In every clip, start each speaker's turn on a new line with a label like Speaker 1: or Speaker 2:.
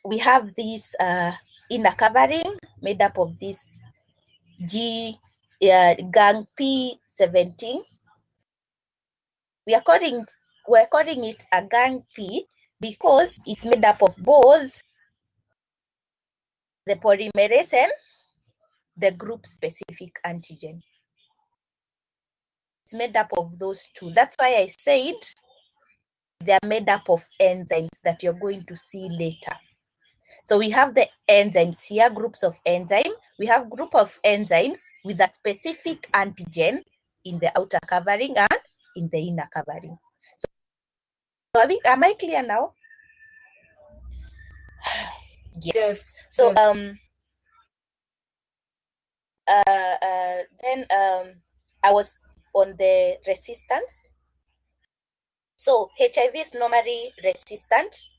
Speaker 1: we have this inner covering made up of this gang P17. We're calling it a gang P because it's made up of both the polymerase and the group specific antigen. It's made up of those two. That's why I said they're made up of enzymes that you're going to see later. So we have the enzymes here, groups of enzymes. We have group of enzymes with a specific antigen in the outer covering and in the inner covering. So am I clear now? Yes. So then I was on the resistance. So HIV is normally resistant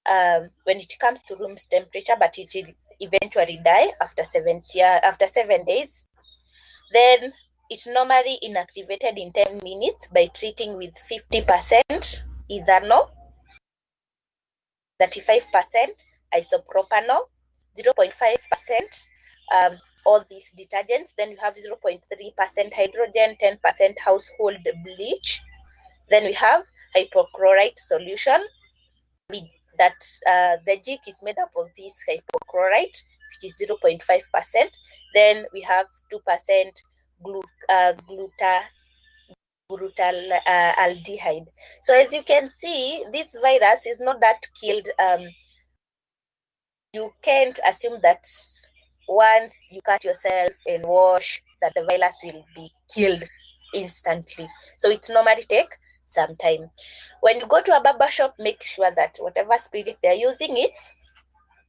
Speaker 1: when it comes to room temperature, but it will eventually die after 7 days. Then it's normally inactivated in 10 minutes by treating with 50% ethanol, 35% isopropanol, 0.5% all these detergents. Then you have 0.3% hydrogen, 10% household bleach. Then we have hypochlorite solution. That the jig is made up of this hypochlorite, which is 0.5%. Then we have 2% glutaraldehyde. So as you can see, this virus is not that killed. You can't assume that once you cut yourself and wash that the virus will be killed instantly. So it normally take some time. When you go to a barber shop, make sure that whatever spirit they're using, it's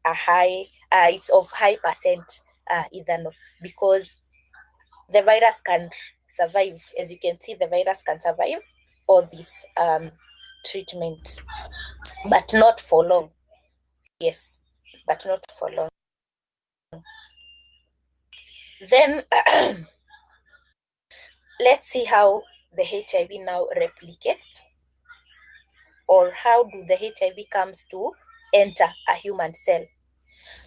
Speaker 1: of high percent ethanol, because the virus can survive. As you can see, the virus can survive all these treatments, but not for long. Yes, but not for long. Then let's see how the HIV now replicates, or how do the HIV comes to enter a human cell.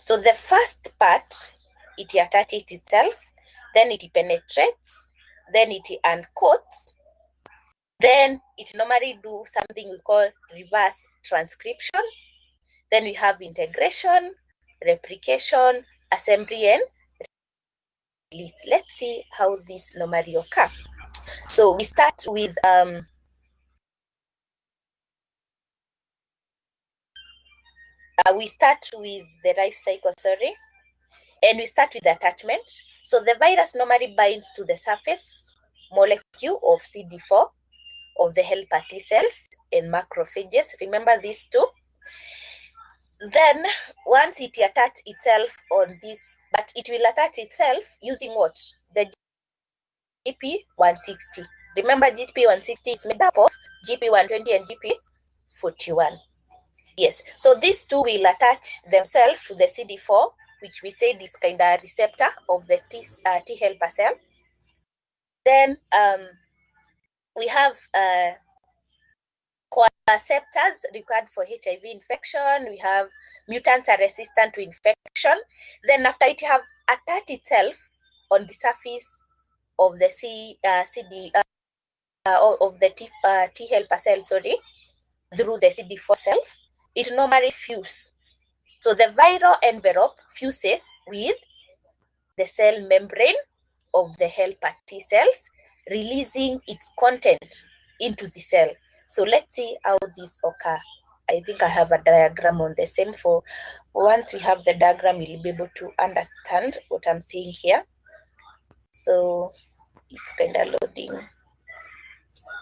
Speaker 1: So the first part, it attaches itself, then it penetrates, then it uncoats, then it normally do something we call reverse transcription. Then we have integration, replication, assembly, and release. Let's see how this normally occur. So we start with the life cycle, and we start with attachment. So the virus normally binds to the surface molecule of CD4 of the helper T cells and macrophages. Remember these two. Then once it attaches itself on this, but it will attach itself using what? The GP160. Remember, GP160 is made up of GP120 and GP41. Yes, so these two will attach themselves to the CD4, which we said is kind of a receptor of the T helper cell. Then we have co-receptors required for HIV infection. We have mutants are resistant to infection. Then after it have attached itself on the surface of the T helper cell, through the CD4 cells, it normally fuses. So the viral envelope fuses with the cell membrane of the helper T cells, releasing its content into the cell. So let's see how this occurs. I think I have a diagram on the same. For once we have the diagram, you'll be able to understand what I'm saying here. So it's kind of loading.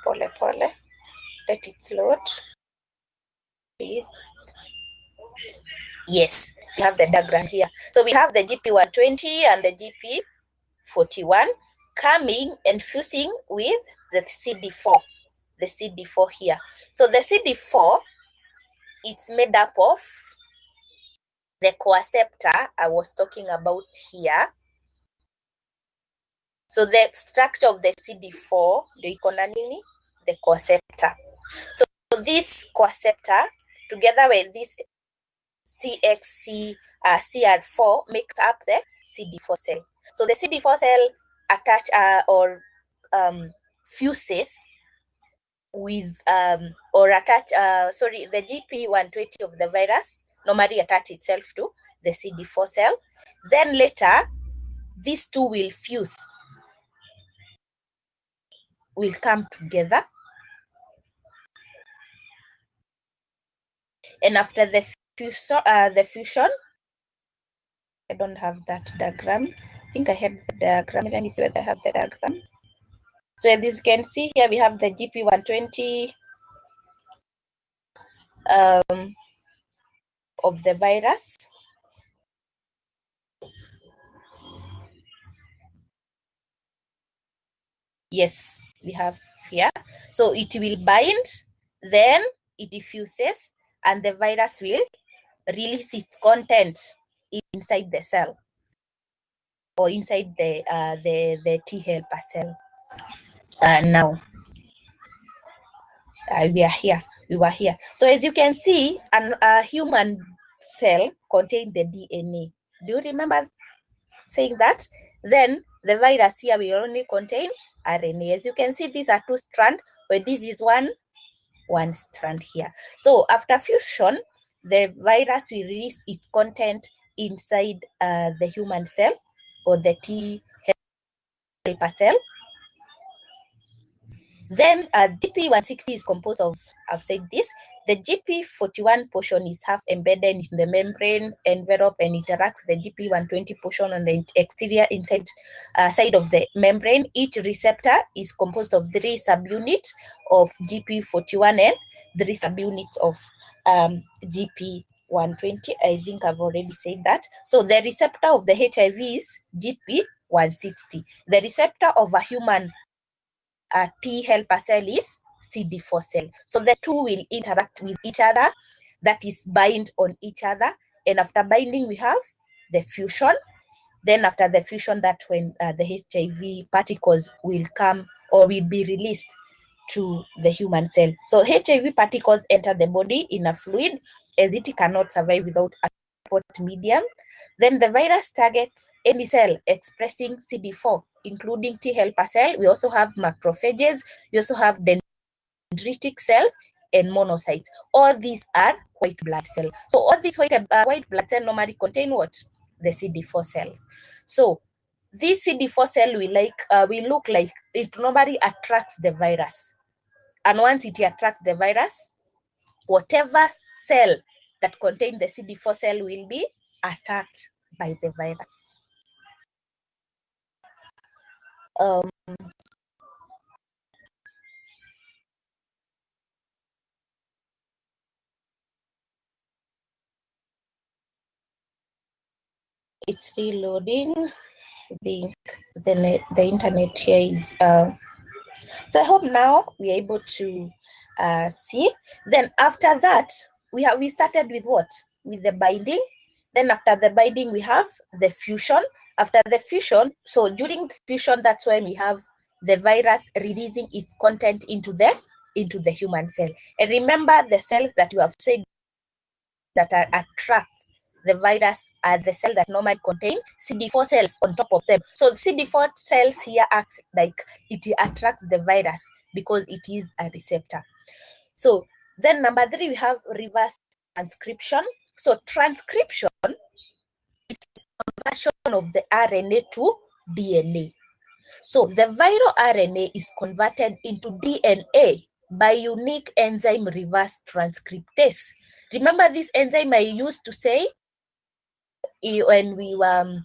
Speaker 1: Pole. Let it load, please. Yes, we have the diagram here. So we have the GP120 and the GP41 coming and fusing with the CD4. The CD4 here. So the CD4, it's made up of the co-receptor I was talking about here. So the structure of the CD4, the co-receptor. So this co-receptor, together with this CR4 makes up the CD4 cell. So the CD4 cell attach fuses with or attach the GP120 of the virus normally attach itself to the CD4 cell. Then later these two will fuse, will come together, and after the fusion, I don't have that diagram. I think I had the diagram. Let me see whether I have the diagram. So as you can see here, we have the GP120 of the virus. Yes, we have here. So it will bind, then it diffuses, and the virus will release its content inside the cell or inside the T helper cell. Now we are here. We were here. So as you can see, a human cell contains the DNA. Do you remember saying that? Then the virus here will only contain RNA. As you can see, these are two strands, but this is one strand here. So after fusion, the virus will release its content inside the human cell or the T helper cell. Then GP160 is composed of, I've said this, the GP41 portion is half embedded in the membrane envelope and interacts with the GP120 portion on the exterior side of the membrane. Each receptor is composed of 3 subunits of GP41 and 3 subunits of GP120. I think I've already said that. So the receptor of the HIV is GP160. The receptor of a human T helper cell is CD4 cell. So the two will interact with each other, that is bind on each other. And after binding, we have the fusion. Then after the fusion, that when the HIV particles will come or will be released to the human cell. So HIV particles enter the body in a fluid as it cannot survive without a support medium. Then the virus targets any cell expressing CD4, including T helper cell. We also have macrophages. We also have dendritic cells and monocytes. All these are white blood cells. So all these white blood cells normally contain what? The CD4 cells. So this CD4 cell will look like it normally attracts the virus. And once it attracts the virus, whatever cell that contains the CD4 cell will be attacked by the virus. It's reloading. The internet here is so I hope now we're able to see. Then after that, we started with what? With the binding. Then after the binding, we have the fusion. After the fusion, so during the fusion, that's when we have the virus releasing its content into the human cell. And remember, the cells that you have said that attract the virus are the cell that normally contain CD4 cells on top of them. So CD4 cells here act like it attracts the virus because it is a receptor. So then number 3, we have reverse transcription. So transcription is conversion of the RNA to DNA. So the viral RNA is converted into DNA by unique enzyme reverse transcriptase. Remember this enzyme I used to say when we were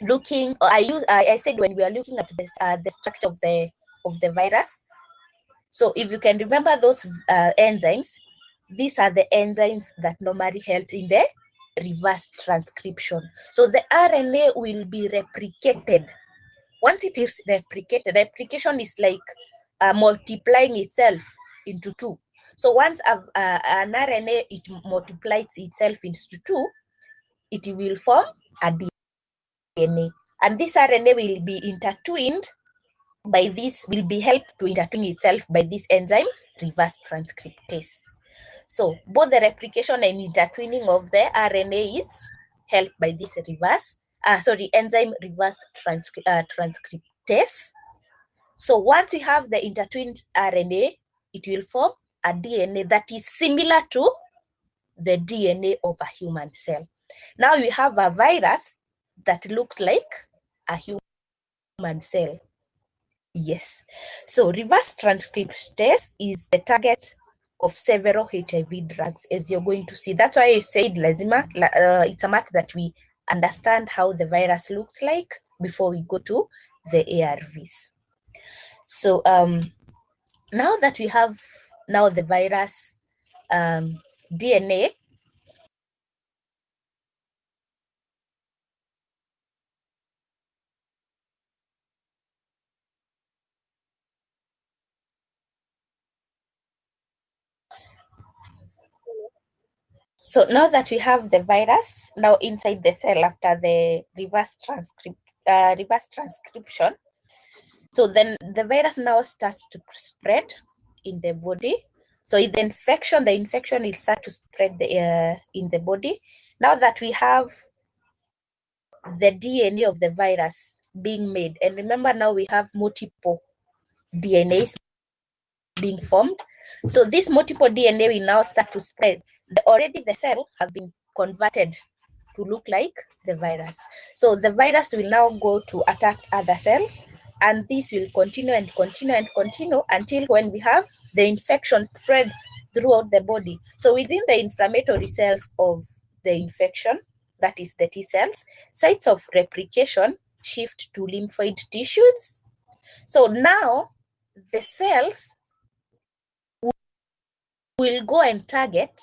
Speaker 1: looking, I said when we are looking at this, the structure of the virus. So if you can remember those enzymes, these are the enzymes that normally help in the reverse transcription. So the RNA will be replicated. Once it is replicated, replication is like multiplying itself into 2. So once an RNA, it multiplies itself into 2, it will form a DNA. And this RNA will be intertwined by this, will be helped to intertwine itself by this enzyme, reverse transcriptase. So both the replication and intertwining of the RNA is helped by this enzyme reverse transcriptase. So once we have the intertwined RNA, it will form a DNA that is similar to the DNA of a human cell. Now we have a virus that looks like a human cell. Yes. So reverse transcriptase is the target of several HIV drugs, as you're going to see. That's why I said lazima, it's a matter that we understand how the virus looks like before we go to the ARVs. So now that we have the virus DNA, so now that we have the virus now inside the cell after the reverse transcription, so then the virus now starts to spread in the body. So in the infection will start to spread in the body. Now that we have the DNA of the virus being made, and remember now we have multiple DNAs being formed. So this multiple DNA will now start to spread. Already the cell have been converted to look like the virus. So the virus will now go to attack other cell, and this will continue and continue and continue until when we have the infection spread throughout the body. So within the inflammatory cells of the infection, that is the T cells, sites of replication shift to lymphoid tissues. So now the cells will go and target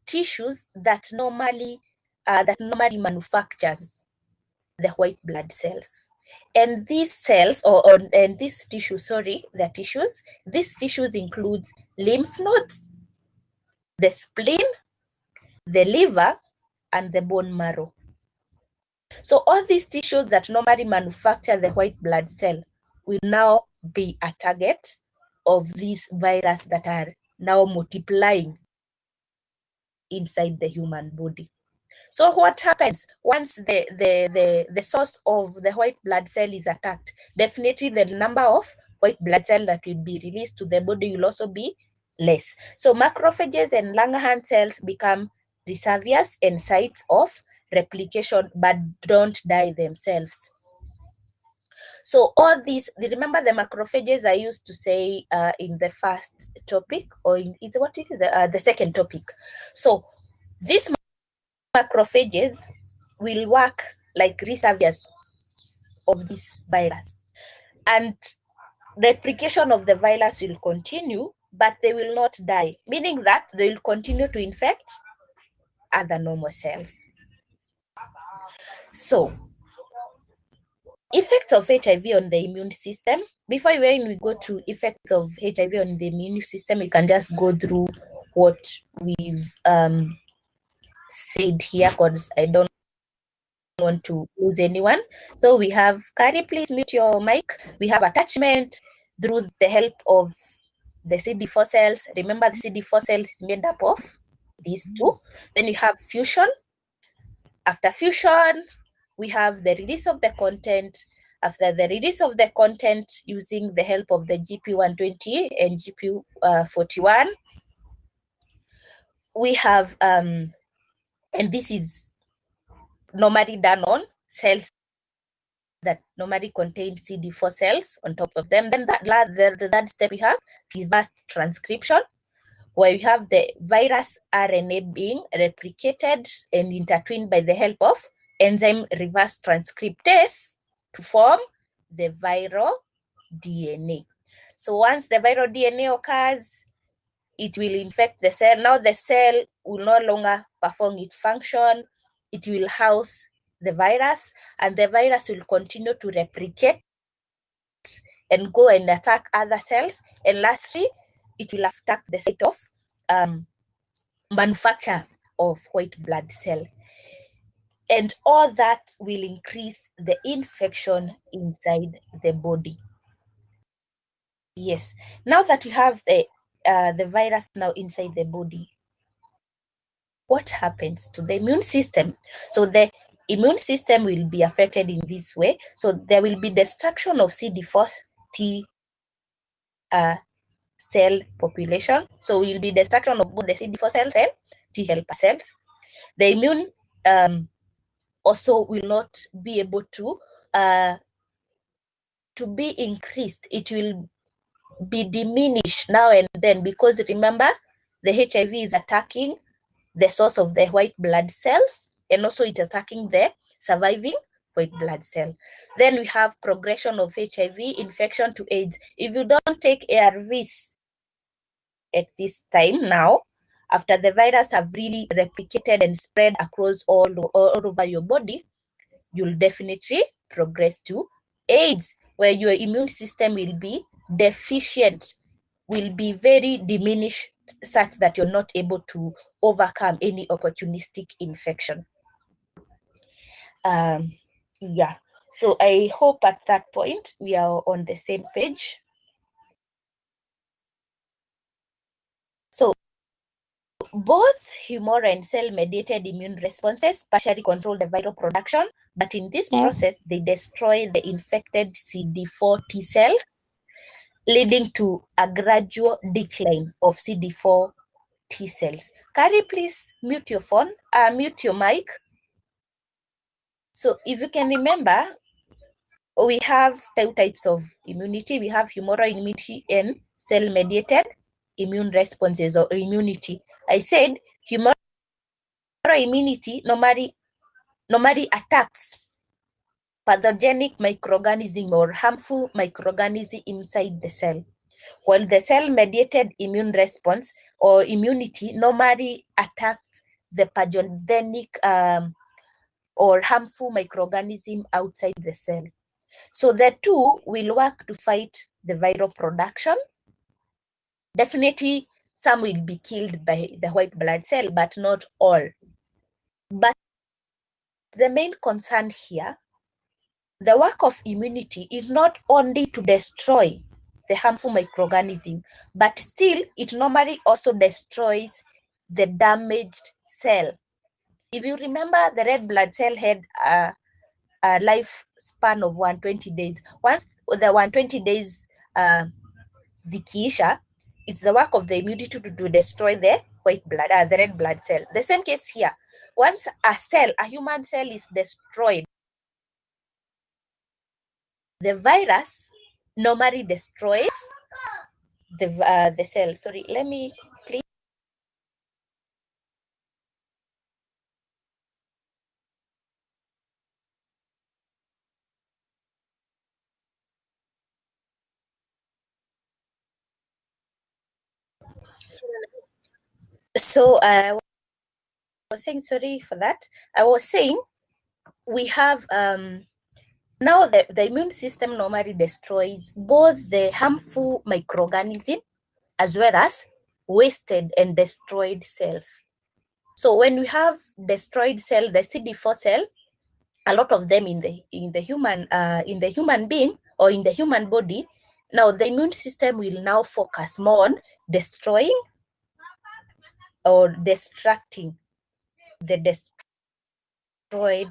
Speaker 1: tissues that normally manufactures the white blood cells. And these cells, and this tissue, these tissues includes lymph nodes, the spleen, the liver, and the bone marrow. So all these tissues that normally manufacture the white blood cell will now be a target of these viruses that are now multiplying inside the human body. So what happens once the source of the white blood cell is attacked? Definitely the number of white blood cell that will be released to the body will also be less. So macrophages and Langerhans cells become reservoirs and sites of replication, but don't die themselves. So all these, remember the macrophages I used to say in the first topic, or the second topic. So these macrophages will work like reservoirs of this virus, and replication of the virus will continue, but they will not die, meaning that they will continue to infect other normal cells. So effects of HIV on the immune system. Before when we go to effects of HIV on the immune system, we can just go through what we've said here, because I don't want to lose anyone. So we have, Kari, please mute your mic. We have attachment through the help of the CD4 cells. Remember, the CD4 cells is made up of these two. Then you have fusion. After fusion, we have the release of the content. After the release of the content using the help of the GP120 and GP41, we have, and this is normally done on cells that normally contain CD4 cells on top of them. Then the third step, we have reverse transcription, where we have the virus RNA being replicated and intertwined by the help of enzyme reverse transcriptase to form the viral DNA. So once the viral DNA occurs, it will infect the cell. Now the cell will no longer perform its function. It will house the virus, and the virus will continue to replicate and go and attack other cells. And lastly, it will attack the site of manufacture of white blood cell. And all that will increase the infection inside the body. Yes. Now that we have the the virus now inside the body, what happens to the immune system? So the immune system will be affected in this way. So there will be destruction of CD4 T cell population. So will be destruction of both the CD4 cells and T helper cells. The immune also will not be able to be increased. It will be diminished now and then, because remember, the HIV is attacking the source of the white blood cells, and also it's attacking the surviving white blood cell. Then we have progression of HIV infection to AIDS. If you don't take ARVs at this time now, after the virus have really replicated and spread across all over your body, you'll definitely progress to AIDS, where your immune system will be deficient, will be very diminished, such that you're not able to overcome any opportunistic infection. Yeah, so I hope at that point we are on the same page. So both humoral and cell-mediated immune responses partially control the viral production, but in this process, they destroy the infected CD4 T cells, leading to a gradual decline of CD4 T cells. Carrie, please mute your phone, mute your mic. So if you can remember, we have two types of immunity. We have humoral immunity and cell-mediated immune responses or immunity. I said humoral immunity normally attacks pathogenic microorganism or harmful microorganism inside the cell, while the cell-mediated immune response or immunity normally attacks the pathogenic or harmful microorganism outside the cell. So the two will work to fight the viral production. Definitely, some will be killed by the white blood cell, but not all. But the main concern here, the work of immunity is not only to destroy the harmful microorganism, but still it normally also destroys the damaged cell. If you remember, the red blood cell had a lifespan of 120 days. Once the 120 days zikiisha, it's the work of the immunity to destroy the white blood, the red blood cell. The same case here. Once a human cell is destroyed, the virus normally destroys the cell. Sorry, let me please. So I was saying, sorry for that. I was saying we have now the immune system normally destroys both the harmful microorganism as well as wasted and destroyed cells. So when we have destroyed cell, the CD4 cell, a lot of them in the human being or in the human body, now the immune system will now focus more on destroying or destructing the destroyed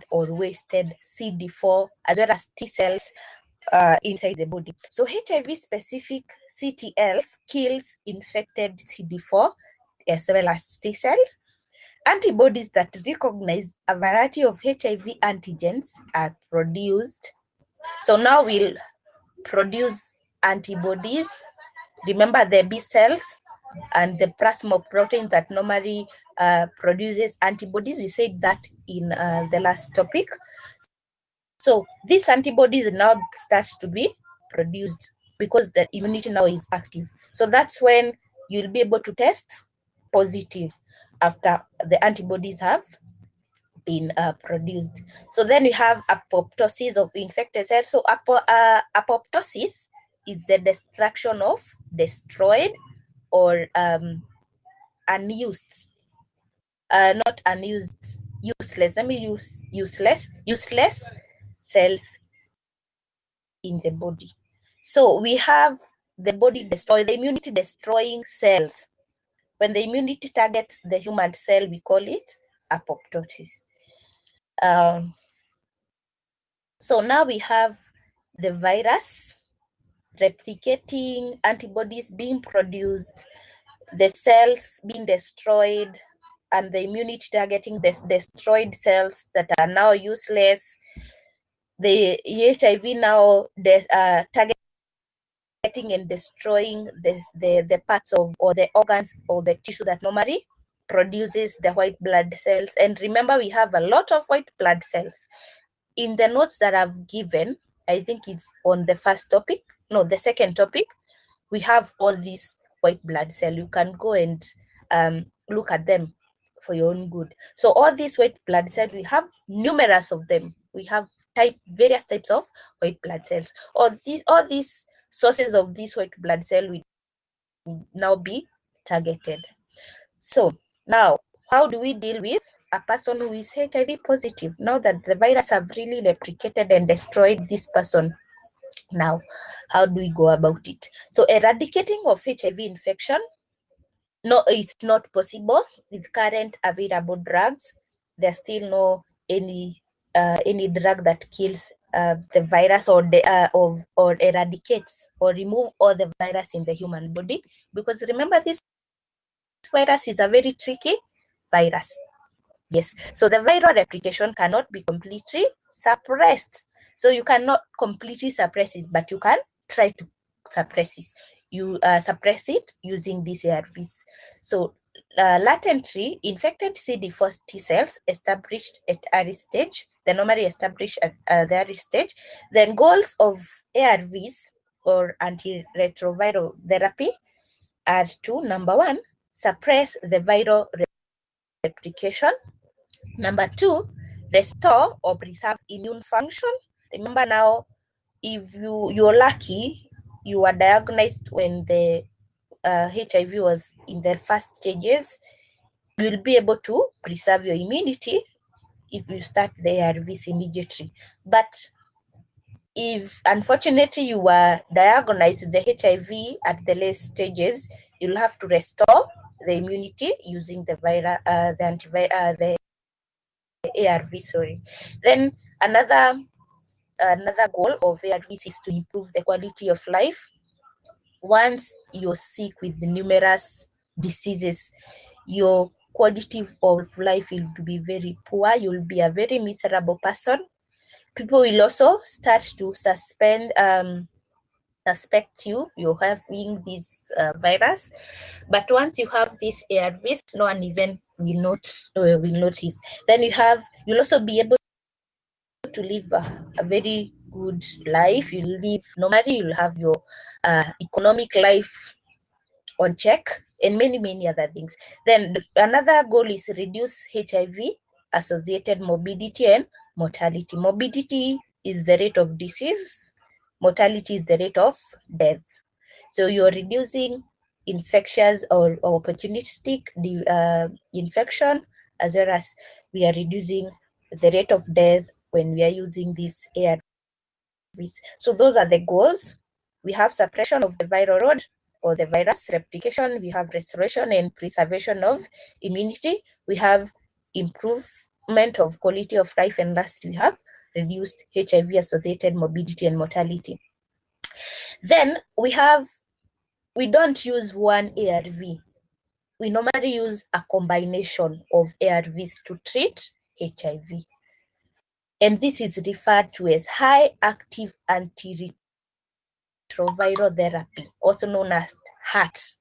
Speaker 1: or wasted CD4 as well as T cells inside the body. So HIV-specific CTLs kills infected CD4 as well as T cells. Antibodies that recognize a variety of HIV antigens are produced. So now we'll produce antibodies. Remember the B cells and the plasmaprotein that normally produces antibodies. We said that in the last topic. So these antibodies now starts to be produced because the immunity now is active. So that's when you'll be able to test positive after the antibodies have been produced. So then you have apoptosis of infected cells. So apoptosis is the destruction of destroyed or unused, not unused, useless. Let me use useless cells in the body. So we have the immunity destroying cells. When the immunity targets the human cell, we call it apoptosis. So now we have the virus replicating, antibodies being produced, the cells being destroyed, and the immunity targeting the destroyed cells that are now useless. The HIV now targeting and destroying the parts of, or the organs or the tissue that normally produces the white blood cells. And remember, we have a lot of white blood cells. In the notes that I've given, I think it's on the second topic, we have all these white blood cells. You can go and look at them for your own good. So all these white blood cells, we have numerous of them. We have various types of white blood cells. All these sources of these white blood cells will now be targeted. So now, how do we deal with a person who is HIV positive? Now that the virus have really replicated and destroyed this person, now, how do we go about it? So eradicating of HIV infection, no, it's not possible with current available drugs. There's still no any drug that kills the virus or eradicates or remove all the virus in the human body, because remember, this virus is a very tricky virus. Yes, so the viral replication cannot be completely suppressed. So you cannot completely suppress it, but you can try to suppress it. You suppress it using these ARVs. So latently infected CD4 T cells established at early stage, they normally establish at the early stage. Then goals of ARVs or antiretroviral therapy are to, number one, suppress the viral replication. Number two, restore or preserve immune function. Remember now, if you're lucky, you were diagnosed when the HIV was in their first stages, you'll be able to preserve your immunity if you start the ARVs immediately. But if unfortunately you were diagnosed with the HIV at the late stages, you'll have to restore the immunity using the the ARV, sorry. Then another goal of ARVs is to improve the quality of life. Once you're sick with numerous diseases, your quality of life will be very poor. You'll be a very miserable person. People will also start to suspect you're having this virus. But once you have these ARVs, no one even will notice. Then you'll also be able to live a very good life. You live normally, you'll have your economic life on check, and many other things. Then another goal is reduce HIV associated morbidity and mortality. Morbidity is the rate of disease, mortality is the rate of death. So you're reducing infectious or opportunistic infection, as well as we are reducing the rate of death when we are using these ARVs. So those are the goals. We have suppression of the viral load or the virus replication. We have restoration and preservation of immunity. We have improvement of quality of life, and last we have reduced HIV-associated morbidity and mortality. Then we don't use one ARV. We normally use a combination of ARVs to treat HIV. And this is referred to as high active antiretroviral therapy, also known as HAT.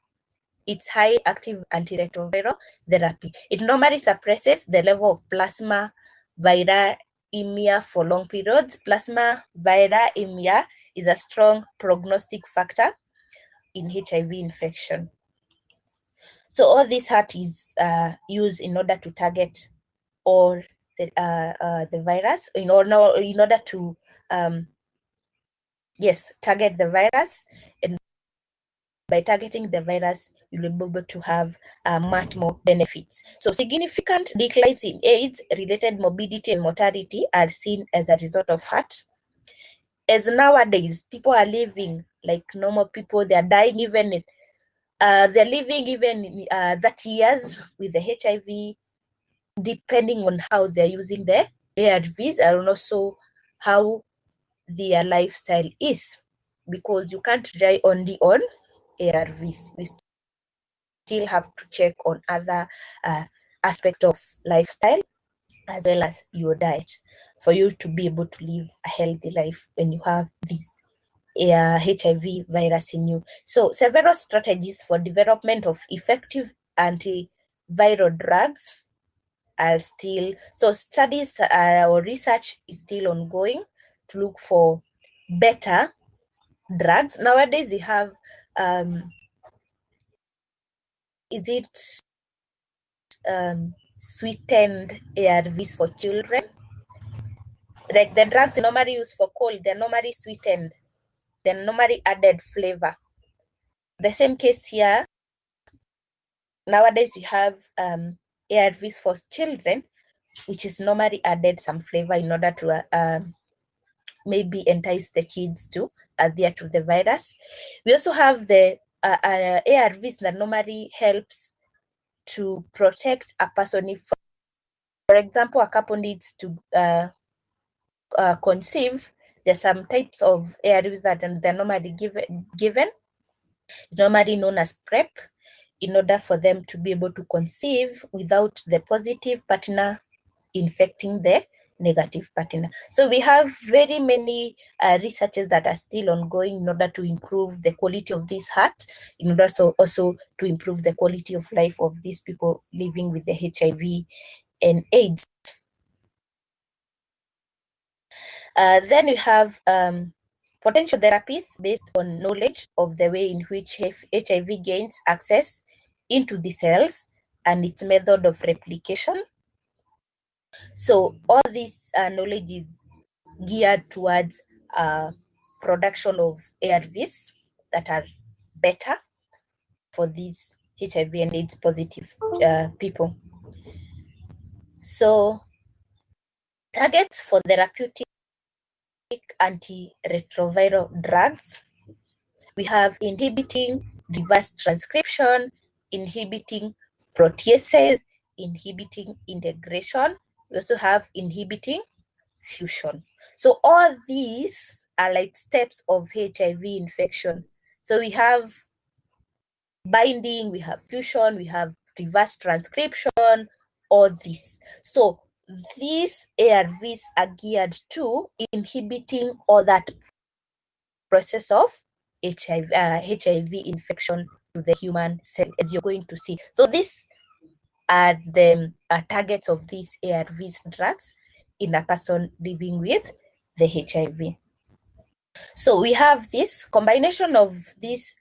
Speaker 1: It's high active antiretroviral therapy. It normally suppresses the level of plasma viremia for long periods. Plasma viremia is a strong prognostic factor in HIV infection. So all this HAT is used in order to target all the virus, in order to target the virus. And by targeting the virus, you'll be able to have much more benefits. So significant declines in AIDS-related morbidity and mortality are seen as a result of HAT. as nowadays people are living like normal people, they are dying even in, they're living even in 30 years with the HIV, depending on how they're using the ARVs and also how their lifestyle is, because you can't rely only on ARVs. We still have to check on other aspects of lifestyle as well as your diet for you to be able to live a healthy life when you have this HIV virus in you. So several strategies for development of effective antiviral drugs are still, so studies or research is still ongoing to look for better drugs. Nowadays we have is it sweetened ARVs for children? Like the drugs you normally use for cold, they're normally sweetened, they're normally added flavor. The same case here. Nowadays you have ARVs for children, which is normally added some flavor in order to maybe entice the kids to adhere to the virus. We also have the ARVs that normally helps to protect a person if, for example, a couple needs to conceive. There's some types of ARVs that they're normally given, normally known as PrEP, in order for them to be able to conceive without the positive partner infecting the negative partner. So we have very many researches that are still ongoing in order to improve the quality of this heart, in order also to improve the quality of life of these people living with the HIV and AIDS. Then we have potential therapies based on knowledge of the way in which HIV gains access into the cells and its method of replication. So all this knowledge is geared towards production of ARVs that are better for these HIV and AIDS positive people. So targets for therapeutic antiretroviral drugs, we have inhibiting reverse transcription, inhibiting proteases, inhibiting integration. We also have inhibiting fusion. So all these are like steps of HIV infection. So we have binding, we have fusion, we have reverse transcription, all this. So these ARVs are geared to inhibiting all that process of HIV infection to the human cell, as you're going to see. So these are the targets of these ARVs drugs in a person living with the HIV. So we have this combination of these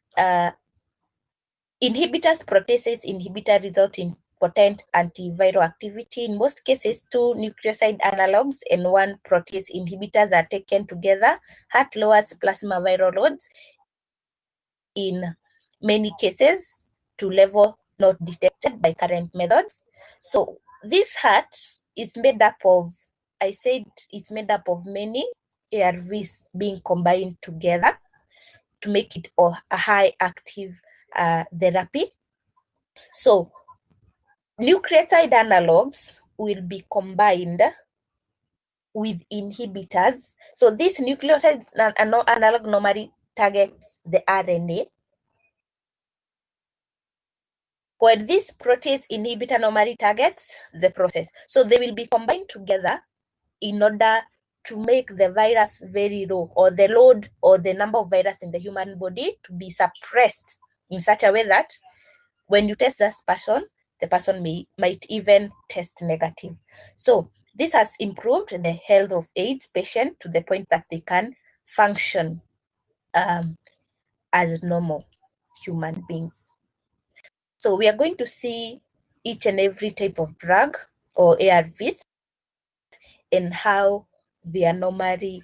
Speaker 1: inhibitors, proteases inhibitor result in potent antiviral activity. In most cases, 2 nucleoside analogs and 1 protease inhibitors are taken together. Heart lowers plasma viral loads in many cases to level not detected by current methods. So this heart is made up of, I said it's made up of many ARVs being combined together to make it a high active therapy. So nucleotide analogs will be combined with inhibitors. So this nucleotide analog normally targets the RNA, while this protease inhibitor normally targets the process. So they will be combined together in order to make the virus very low, or the load or the number of virus in the human body to be suppressed in such a way that when you test this person, the person might even test negative. So this has improved the health of AIDS patients to the point that they can function as normal human beings. So we are going to see each and every type of drug or ARVs and how they are normally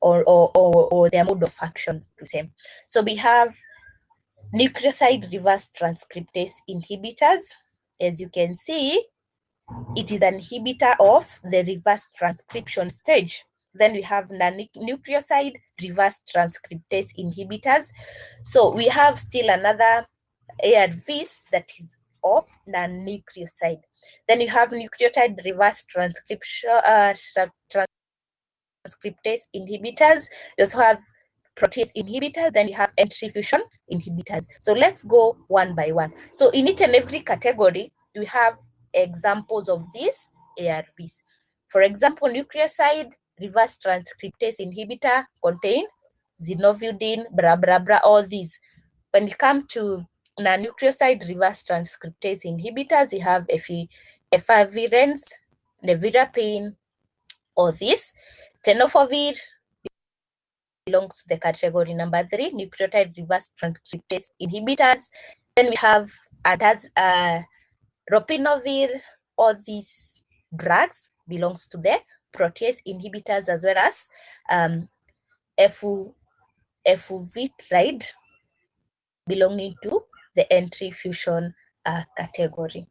Speaker 1: or their mode of action to same. So we have nucleoside reverse transcriptase inhibitors. As you can see, it is an inhibitor of the reverse transcription stage. Then we have nucleoside reverse transcriptase inhibitors. So we have still another ARVs that is of non-nucleoside. Then you have nucleotide reverse transcriptase inhibitors. You also have protease inhibitors. Then you have entry fusion inhibitors. So let's go one by one. So in each and every category, we have examples of these ARVs. For example, nucleoside reverse transcriptase inhibitor contain zinovudine, blah, blah, blah, all these. When it comes to non-nucleoside reverse transcriptase inhibitors, you have efavirenz, nevirapine, all these. Tenofovir belongs to the category number 3, nucleotide reverse transcriptase inhibitors. Then we have ropinavir. All these drugs belongs to the protease inhibitors, as well as efuvitride belonging to the entry fusion category.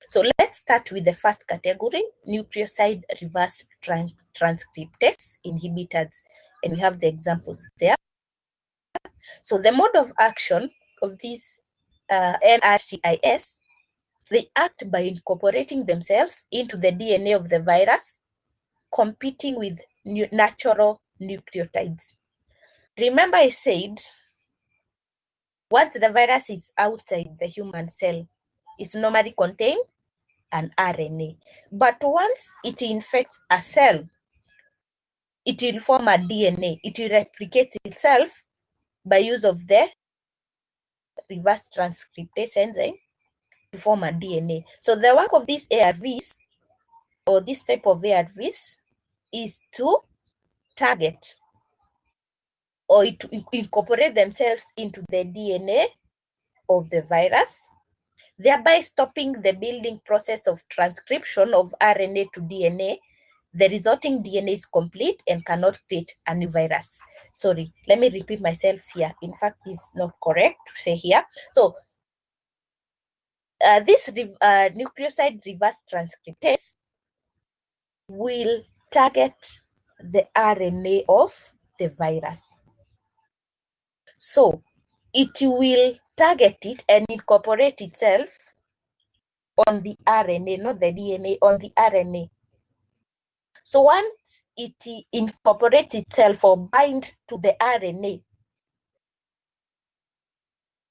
Speaker 1: So let's start with the first category, nucleoside reverse transcriptase inhibitors. And we have the examples there. So the mode of action of these NRTIS, they act by incorporating themselves into the DNA of the virus, competing with natural nucleotides. Remember I said, once the virus is outside the human cell, it normally contains an RNA. But once it infects a cell, it will form a DNA. It will replicate itself by use of the reverse transcriptase enzyme to form a DNA. So the work of these ARVs, or this type of ARVs, is to target or to incorporate themselves into the DNA of the virus, thereby stopping the building process of transcription of RNA to DNA. The resulting DNA is complete and cannot create a new virus. Sorry, let me repeat myself here. In fact, this is not correct to say here. So this nucleoside reverse transcriptase will target the RNA of the virus. So it will target it and incorporate itself on the RNA, not the DNA, on the RNA. So once it incorporates itself or binds to the RNA,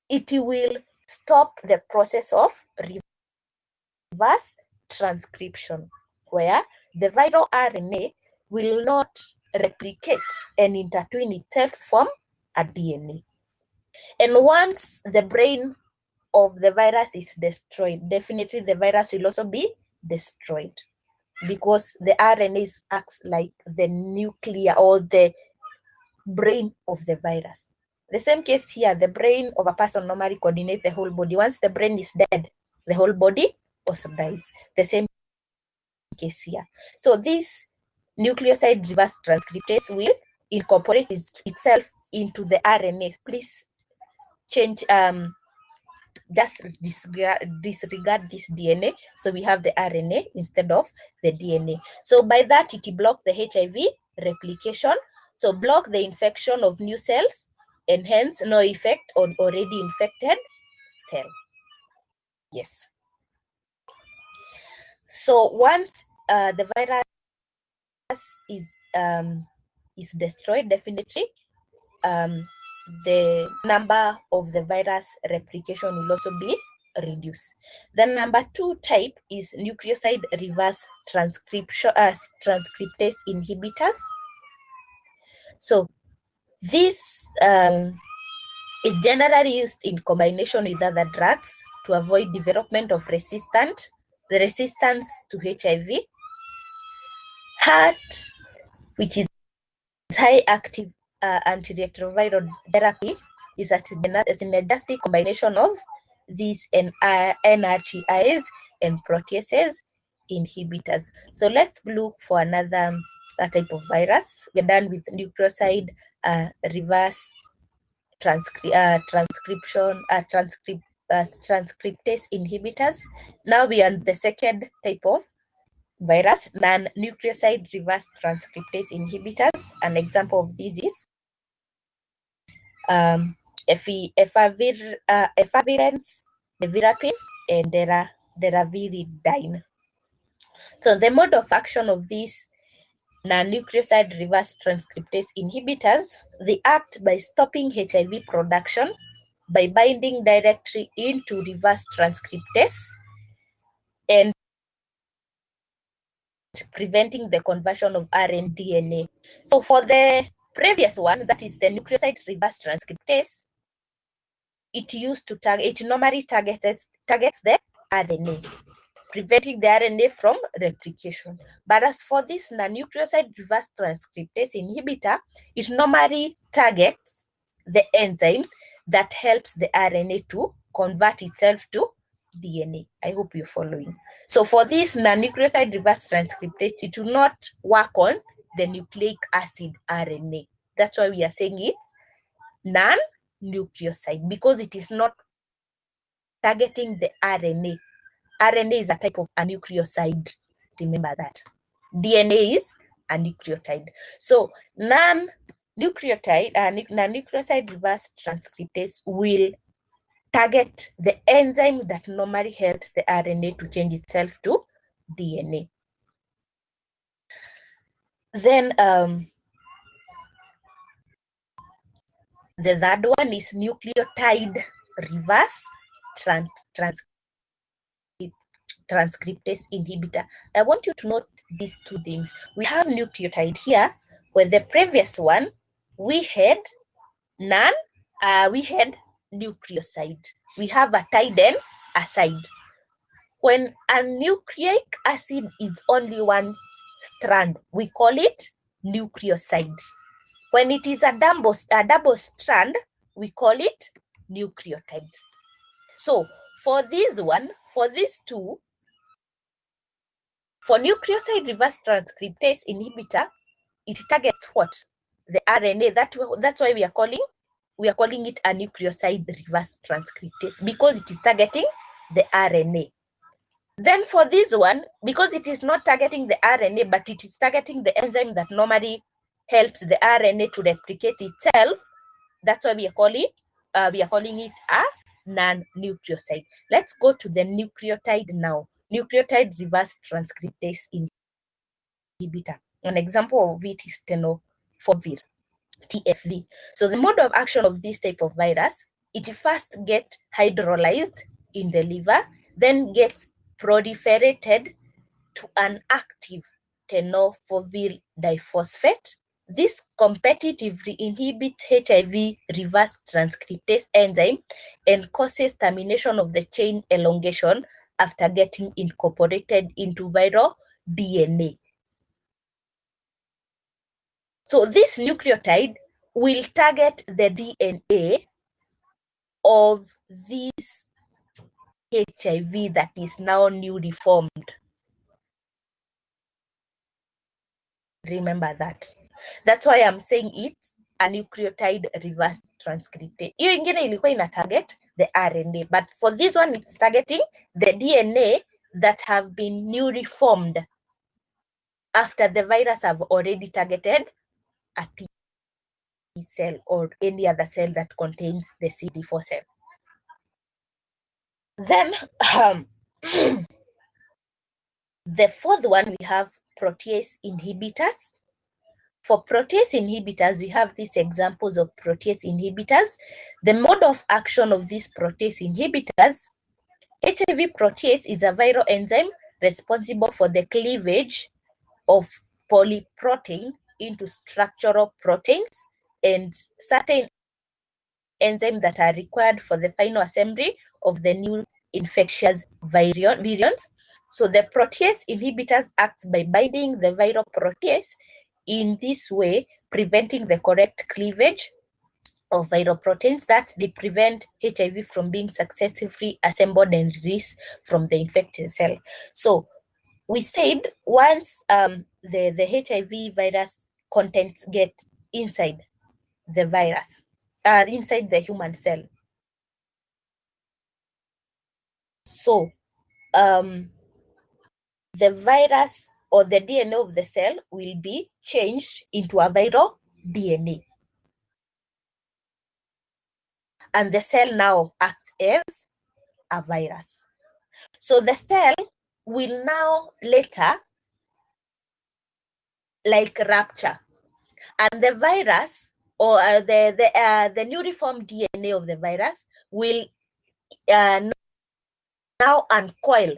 Speaker 1: it will stop the process of reverse transcription, where the viral RNA will not replicate and intertwine itself from a DNA. And once the brain of the virus is destroyed, definitely the virus will also be destroyed, because the RNA acts like the nuclear or the brain of the virus. The same case here, the brain of a person normally coordinates the whole body. Once the brain is dead, the whole body also dies. The same case here. So this nucleoside reverse transcriptase will incorporate itself into the RNA. Please change, just disregard this DNA. So we have the RNA instead of the DNA. So by that, it blocks the HIV replication. So block the infection of new cells, and hence no effect on already infected cell. Yes. So once the virus is destroyed, definitely the number of the virus replication will also be reduced. The number 2 type is nucleoside reverse transcriptase inhibitors. So this is generally used in combination with other drugs to avoid development of resistance to HIV. HART, which is high active antiretroviral therapy, is a synergistic combination of these NRTIs and proteases inhibitors. So let's look for another type of virus. We're done with nucleoside reverse transcriptase inhibitors. Now we are the second type of virus, non-nucleoside reverse transcriptase inhibitors. An example of this is efavirenz, nevirapine, and deraviridine. So the mode of action of these non-nucleoside reverse transcriptase inhibitors, they act by stopping HIV production by binding directly into reverse transcriptase and preventing the conversion of RNA DNA. So for the previous one, that is the nucleoside reverse transcriptase, it normally targets the RNA, preventing the RNA from replication. But as for this non-nucleoside reverse transcriptase inhibitor, it normally targets the enzymes that helps the RNA to convert itself to DNA. I hope you're following. So for this non-nucleoside reverse transcriptase, it will not work on the nucleic acid RNA. That's why we are saying it non-nucleoside, because it is not targeting the RNA. RNA is a type of a nucleoside. Remember that. DNA is a nucleotide. So non-nucleoside reverse transcriptase will target the enzyme that normally helps the RNA to change itself to DNA. Then the third one is nucleotide reverse transcriptase inhibitor. I want you to note these two things. We have nucleotide here, where the previous one we had nucleoside. We have a tide and a side. When a nucleic acid is only one strand, we call it nucleoside. When it is a double strand, we call it nucleotide. So for this one, for these two, for nucleoside reverse transcriptase inhibitor, it targets what? The RNA. That's why we are calling it a nucleoside reverse transcriptase, because it is targeting the RNA. Then for this one, because it is not targeting the RNA, but it is targeting the enzyme that normally helps the RNA to replicate itself, that's why we are calling it a non-nucleoside. Let's go to the nucleotide now. Nucleotide reverse transcriptase inhibitor. An example of it is tenofovir, TFV. So the mode of action of this type of virus, it first gets hydrolyzed in the liver, then gets proliferated to an active tenofovir diphosphate. This competitively inhibits HIV reverse transcriptase enzyme and causes termination of the chain elongation after getting incorporated into viral DNA. So this nucleotide will target the DNA of this HIV that is now newly formed. Remember that. That's why I'm saying it's a nucleotide reverse transcriptase. Hiyo ingine ilikuwa ina target the RNA, but for this one it's targeting the DNA that have been newly formed after the virus have already targeted a T cell or any other cell that contains the CD4 cell. Then the fourth one, we have protease inhibitors. For protease inhibitors, we have these examples of protease inhibitors. The mode of action of these protease inhibitors, HIV protease is a viral enzyme responsible for the cleavage of polyprotein into structural proteins and certain enzymes that are required for the final assembly of the new infectious virions. So the protease inhibitors act by binding the viral protease, in this way preventing the correct cleavage of viral proteins that they prevent HIV from being successfully assembled and released from the infected cell. So we said once the HIV virus contents get inside the virus, inside the human cell. So the virus or the DNA of the cell will be changed into a viral DNA. And the cell now acts as a virus. So the cell will now later like rupture, and the virus or the newly formed DNA of the virus will now uncoil.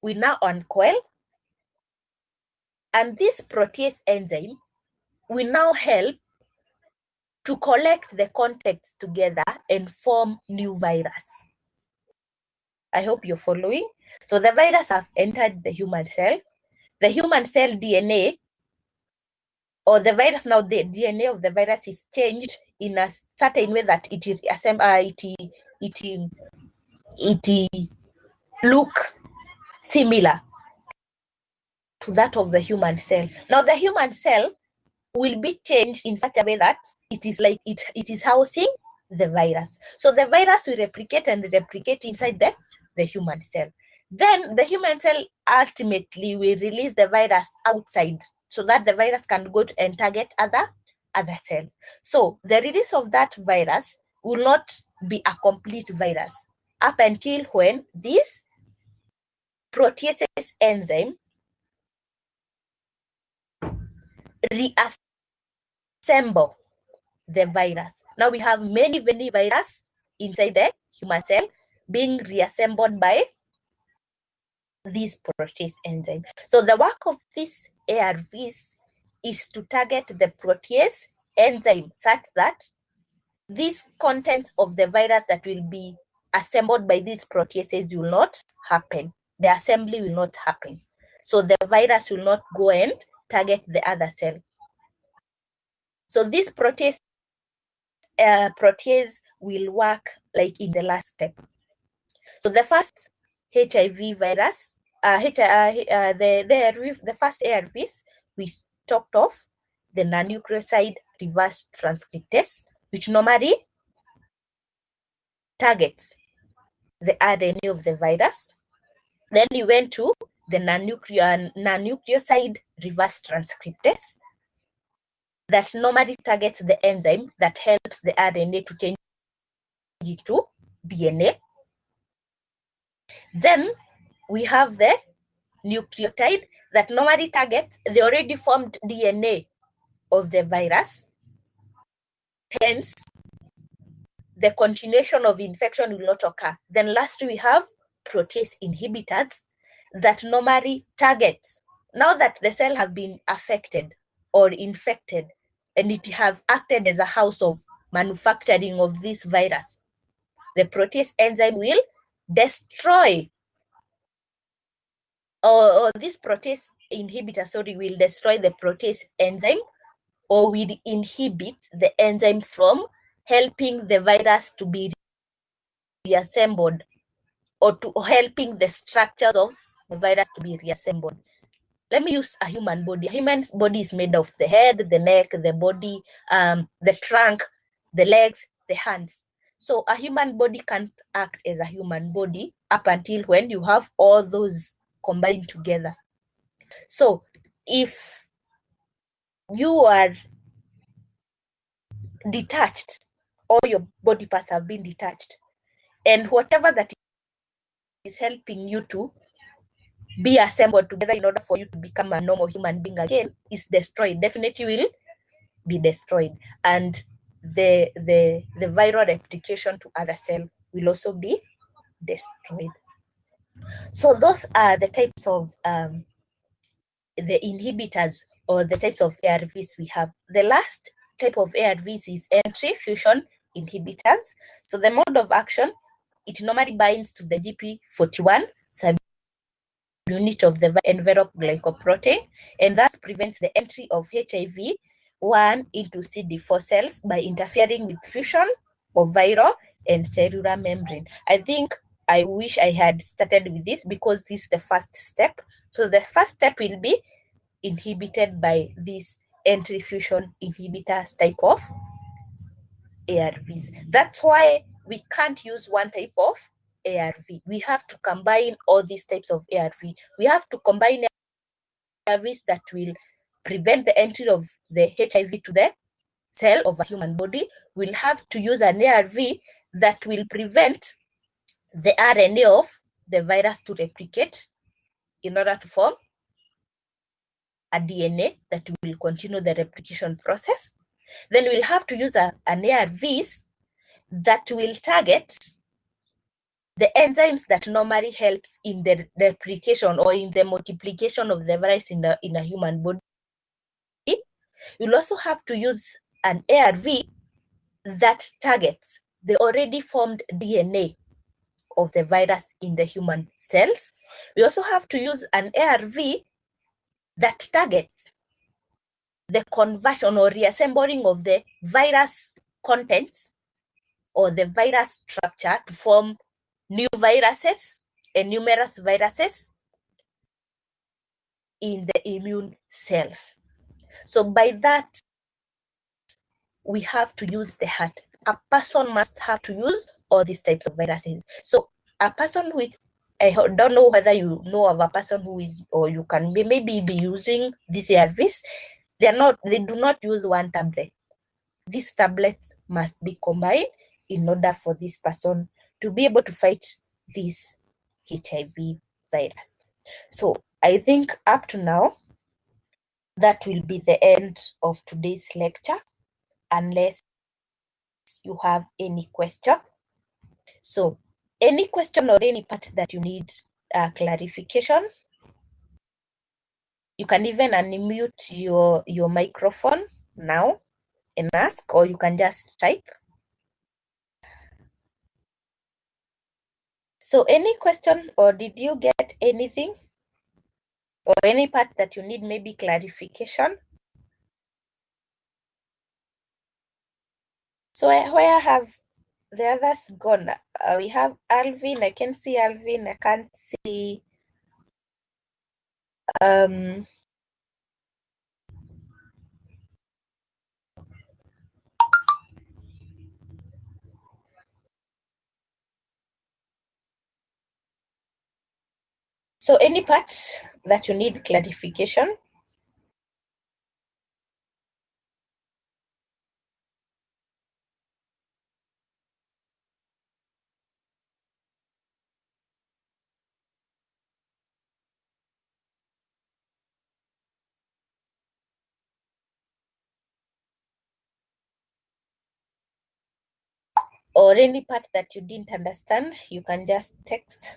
Speaker 1: We now uncoil, and this protease enzyme will now help to collect the contacts together and form new virus. I hope you're following. So the virus have entered the human cell. The human cell DNA, or the virus now, the DNA of the virus is changed in a certain way that it look similar to that of the human cell. Now the human cell will be changed in such a way that it is like it is housing the virus. So the virus will replicate and replicate inside the human cell. Then the human cell ultimately will release the virus outside so that the virus can go to and target other cells. So the release of that virus will not be a complete virus up until when this protease enzyme reassemble the virus. Now we have many viruses inside the human cell being reassembled by this protease enzyme. So the work of these ARVs is to target the protease enzyme such that these contents of the virus that will be assembled by these proteases will not happen. The assembly will not happen. So the virus will not go and target the other cell. So this protease will work like in the last step. So the first HIV virus, the first ARVs we talked of, the nucleoside reverse transcriptase, which normally targets the RNA of the virus. Then we went to the nucleoside reverse transcriptase that normally targets the enzyme that helps the RNA to change it to DNA. Then we have the nucleotide that normally targets the already formed DNA of the virus. Hence, the continuation of infection will not occur. Then lastly, we have protease inhibitors that normally targets, now that the cell have been affected or infected, and it have acted as a house of manufacturing of this virus, the protease enzyme will destroy, or this protease inhibitor, will destroy the protease enzyme, or will inhibit the enzyme from helping the virus to be reassembled, or to helping the structures of the virus to be reassembled. Let me use a human body. A human body is made of the head, the neck, the body, the trunk, the legs, the hands. So a human body can't act as a human body up until when you have all those combined together. So if you are detached, all your body parts have been detached, and whatever that is helping you to be assembled together in order for you to become a normal human being again is destroyed, definitely will be destroyed, and the viral replication to other cells will also be destroyed. So those are the types of the inhibitors or the types of ARVs we have. The last type of ARVs is entry fusion inhibitors. So the mode of action, it normally binds to the GP41 subunit of the enveloped glycoprotein, and thus prevents the entry of HIV-1 into CD4 cells by interfering with fusion of viral and cellular membrane. I wish I had started with this because this is the first step. So the first step will be inhibited by this entry fusion inhibitors type of ARVs. That's why we can't use one type of ARV. We have to combine all these types of ARV. We have to combine ARVs that will prevent the entry of the HIV to the cell of a human body. We'll have to use an ARV that will prevent the RNA of the virus to replicate in order to form a DNA that will continue the replication process. Then we'll have to use an ARVs that will target the enzymes that normally helps in the replication or in the multiplication of the virus in a human body. You'll also have to use an ARV that targets the already formed DNA of the virus in the human cells. We also have to use an ARV that targets the conversion or reassembling of the virus contents or the virus structure to form new viruses and numerous viruses in the immune cells. So by that, we have to use the heart. A person must have to use all these types of viruses. So a person with, I don't know whether you know of a person who is, or you can maybe be using these ARVs. They do not use one tablet. These tablets must be combined in order for this person to be able to fight this HIV virus. So I think up to now, that will be the end of today's lecture, unless you have any question. So any question or any part that you need clarification, you can even unmute your microphone now and ask, or you can just type. So any question, or did you get anything? Or any part that you need maybe clarification? So where have the others gone? We have Alvin. I can see Alvin. I can't see so any part that you need clarification? Or any part that you didn't understand, you can just text.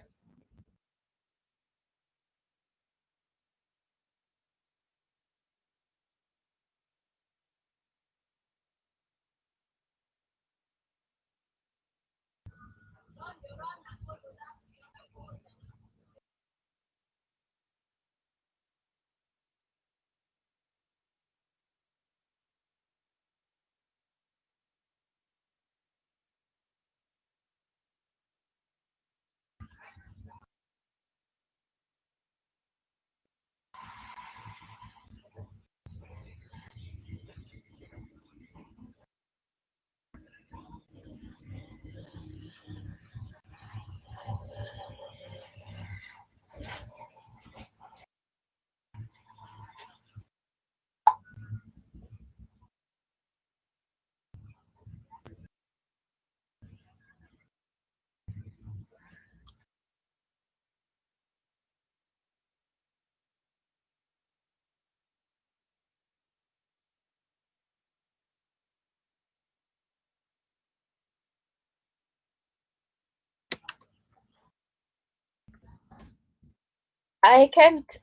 Speaker 1: I can't,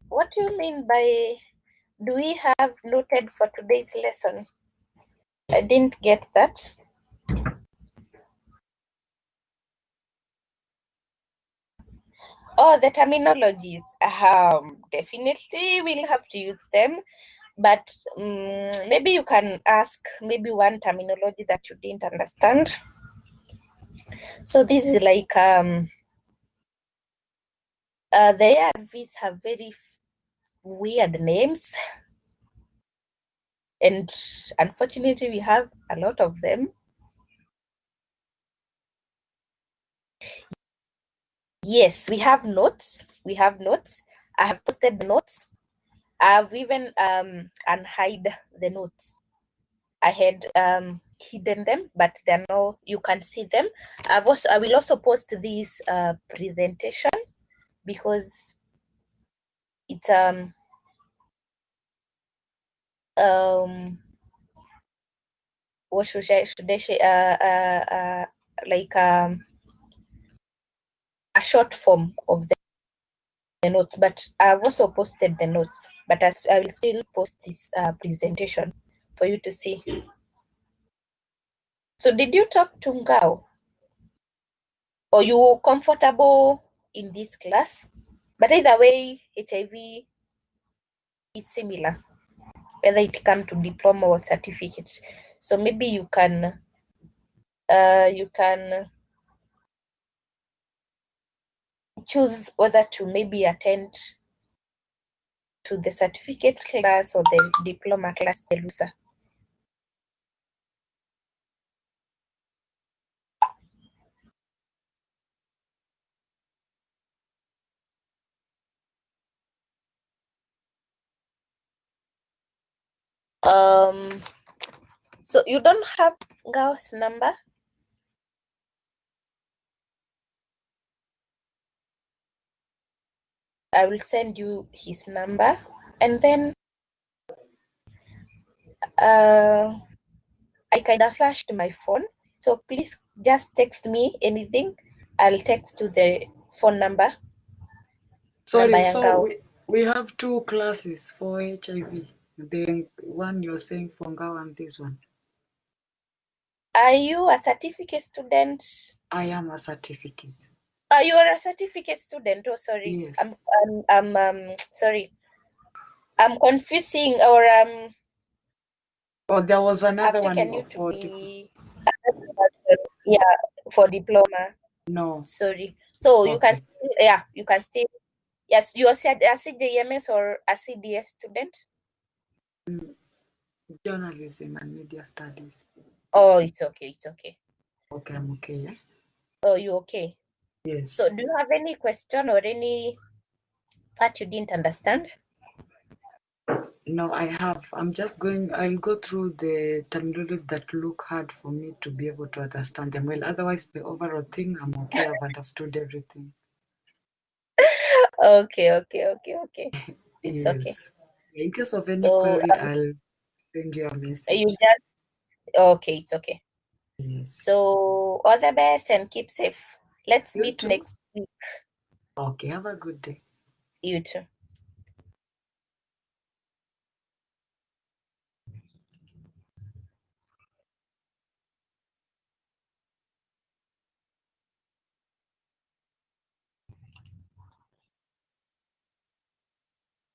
Speaker 1: what do you mean by, do we have noted for today's lesson? I didn't get that. Oh, the terminologies. Definitely we'll have to use them, but maybe you can ask maybe one terminology that you didn't understand. So this is like the ARVs have very weird names, and unfortunately we have a lot of them. Yes, we have notes. We have notes. I have posted the notes. I've even unhide the notes. I had hidden them, but they're now you can see them. I will also post this presentation because it's what should I say like a short form of the notes, but I've also posted the notes, but I will still post this presentation for you to see. So did you talk to Ngao? Or you comfortable in this class? But either way, HIV is similar, whether it come to diploma or certificates. So maybe you can choose whether to maybe attend to the certificate class or the diploma class, Telusa. So you don't have Gao's number? I will send you his number, and then I kind of flashed my phone. So please just text me anything. I'll text you the phone number.
Speaker 2: Sorry,
Speaker 1: Number
Speaker 2: so
Speaker 1: Yangao.
Speaker 2: we have two classes for HIV. The one you're saying for Ngao and this one.
Speaker 1: Are you a certificate student?
Speaker 2: I am a certificate.
Speaker 1: You are a certificate student. Oh, sorry.
Speaker 2: Yes.
Speaker 1: I'm sorry. I'm confusing or
Speaker 2: Oh, there was another
Speaker 1: I've taken you
Speaker 2: one
Speaker 1: to
Speaker 2: for
Speaker 1: be yeah for diploma.
Speaker 2: no.
Speaker 1: Sorry. So you can
Speaker 2: Okay.
Speaker 1: still you can still yes, you are a CJMS or a CDS student?
Speaker 2: Journalism and media studies.
Speaker 1: Oh, it's okay, it's okay.
Speaker 2: Okay, I'm okay, yeah?
Speaker 1: Oh, you okay?
Speaker 2: Yes.
Speaker 1: So do you have any question or any part you didn't understand?
Speaker 2: No, I have. I'll go through the terminologies that look hard for me to be able to understand them well. Otherwise, the overall thing, I'm okay. I've understood everything.
Speaker 1: Okay. It's okay.
Speaker 2: Yes. In case of any
Speaker 1: So
Speaker 2: query, I'll send you a
Speaker 1: you
Speaker 2: message.
Speaker 1: just okay, it's okay.
Speaker 2: Yes.
Speaker 1: So all the best and keep safe. Let's
Speaker 2: You
Speaker 1: meet
Speaker 2: too.
Speaker 1: next week.
Speaker 2: Okay, have a good day.
Speaker 1: You too.